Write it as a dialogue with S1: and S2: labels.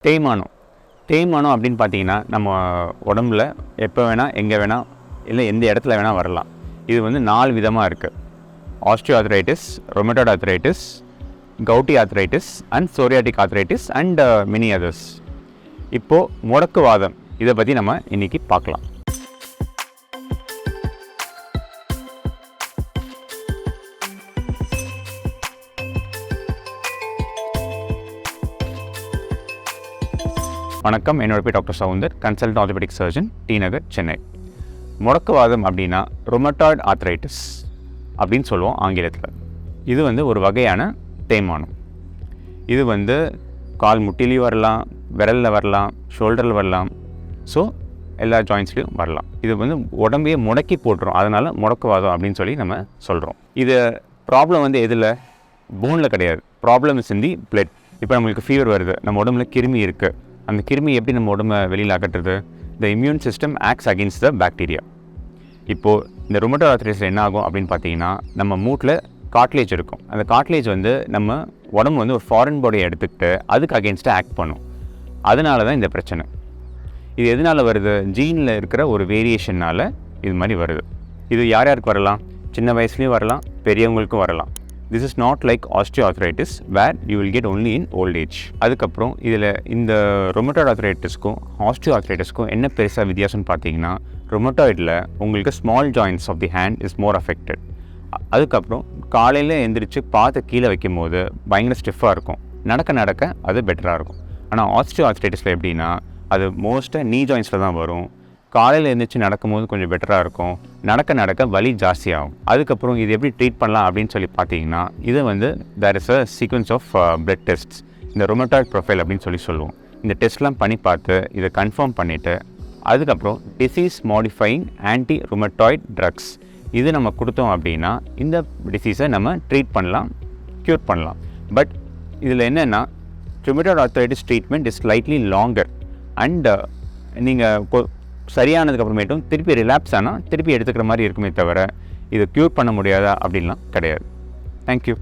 S1: தேய்மானம். தேய்மானம் அப்படின்னு பார்த்தீங்கன்னா, நம்ம உடம்புல எப்போ வேணால், எங்கே வேணால், இல்லை எந்த இடத்துல வேணால் வரலாம். இது வந்து 4 விதமாக இருக்குது. Osteoarthritis, rheumatoid arthritis, gouty arthritis and psoriatic arthritis and many others. இப்போது முடக்குவாதம் இதை பற்றி நம்ம இன்றைக்கி பார்க்கலாம். வணக்கம், என்னோட பேர் doctor Soundar, consultant orthopaedic surgeon, T Nagar, Chennai. முடக்குவாதம் அப்படின்னா ரொமட்டாய்டு ஆர்த்ரைட்டிஸ் அப்படின்னு சொல்லுவோம் ஆங்கிலத்தில். இது வந்து ஒரு வகையான தேய்மானம். இது வந்து கால் முட்டிலையும் வரலாம், விரலில் வரலாம், ஷோல்டரில் வரலாம், ஸோ எல்லா ஜாயின்ஸ்லையும் வரலாம். இது வந்து உடம்பையே முடக்கி போட்டுரும், அதனால் முடக்குவாதம் அப்படின்னு சொல்லி நம்ம சொல்கிறோம். இது ப்ராப்ளம் வந்து எதில்? போனில் கிடையாது. Problem is in the blood. இப்போ நம்மளுக்கு ஃபீவர் வருது, நம்ம உடம்புல கிருமி இருக்குது. அந்த கிருமி எப்படி நம்ம உடம்பை வெளியில் அகற்றுறது? The immune system acts against the bacteria. இப்போது இந்த ரொமட்டாய்டு ஆர்த்ரைட்டிஸில் என்ன ஆகும் அப்படின்னு பார்த்தீங்கன்னா, நம்ம மூட்டில் காட்லேஜ் இருக்கும். அந்த காட்லேஜ் வந்து நம்ம உடம்பு வந்து ஒரு ஃபாரின் பாடியை எடுத்துக்கிட்டு அதுக்கு அகெயின்ஸ்டாக ஆக்ட் பண்ணும். அதனால தான் இந்த பிரச்சனை. இது எதனால் வருது? ஜீனில் இருக்கிற ஒரு வேரியேஷனால் இது மாதிரி வருது. இது யார் யாருக்கு வரலாம்? சின்ன வயசுலேயும் வரலாம், பெரியவங்களுக்கும் வரலாம். This is not like osteoarthritis where you will get only in old age. அதுக்கப்புறம் இதில் இந்த ரொமட்டாய்டு ஆர்த்ரைட்டிஸ்க்கும் ஆஸ்டியோஆர்த்ரைட்டிஸ்க்கும் என்ன பெருசாக வித்தியாசம்னு பார்த்தீங்கன்னா, ரொமட்டாய்டில் உங்களுக்கு small joints of the hand is more affected. அதுக்கப்புறம் காலையில் எந்திரிச்சு பார்த்து கீழே வைக்கும் போது பயங்கர ஸ்டிஃபாக இருக்கும். நடக்க நடக்க அது பெட்டராக இருக்கும். ஆனால் ஆஸ்டியோஆர்த்ரைட்டிஸில் எப்படின்னா, அது மோஸ்ட்டாக நீ ஜாயின்ஸில் தான் வரும். காலையில் எழுந்திரிச்சு நடக்கும்போது கொஞ்சம் பெட்டராக இருக்கும். நடக்க நடக்க வலி ஜாஸ்தியாகும். அதுக்கப்புறம் இது எப்படி ட்ரீட் பண்ணலாம் அப்படின்னு சொல்லி பார்த்தீங்கன்னா, இது வந்து there is a sequence of blood tests. இந்த ரொமட்டாய்டு ப்ரொஃபைல் அப்படின்னு சொல்லி சொல்லுவோம். இந்த டெஸ்ட்லாம் பண்ணி பார்த்து இதை கன்ஃபார்ம் பண்ணிவிட்டு அதுக்கப்புறம் disease modifying anti rheumatoid drugs இது நம்ம கொடுத்தோம் அப்படின்னா இந்த டிசீஸை நம்ம ட்ரீட் பண்ணலாம், க்யூர் பண்ணலாம். பட் இதில் என்னென்னா, rheumatoid arthritis treatment is slightly longer and நீங்கள் சரியானதுக்கப்புறமேட்டும் திருப்பி ரிலாப்ஸ் ஆனால் திருப்பி எடுத்துக்கிற மாதிரி இருக்குமே தவிர இதை க்யூர் பண்ண முடியாதா அப்படின்லாம் கிடையாது. தேங்க்யூ.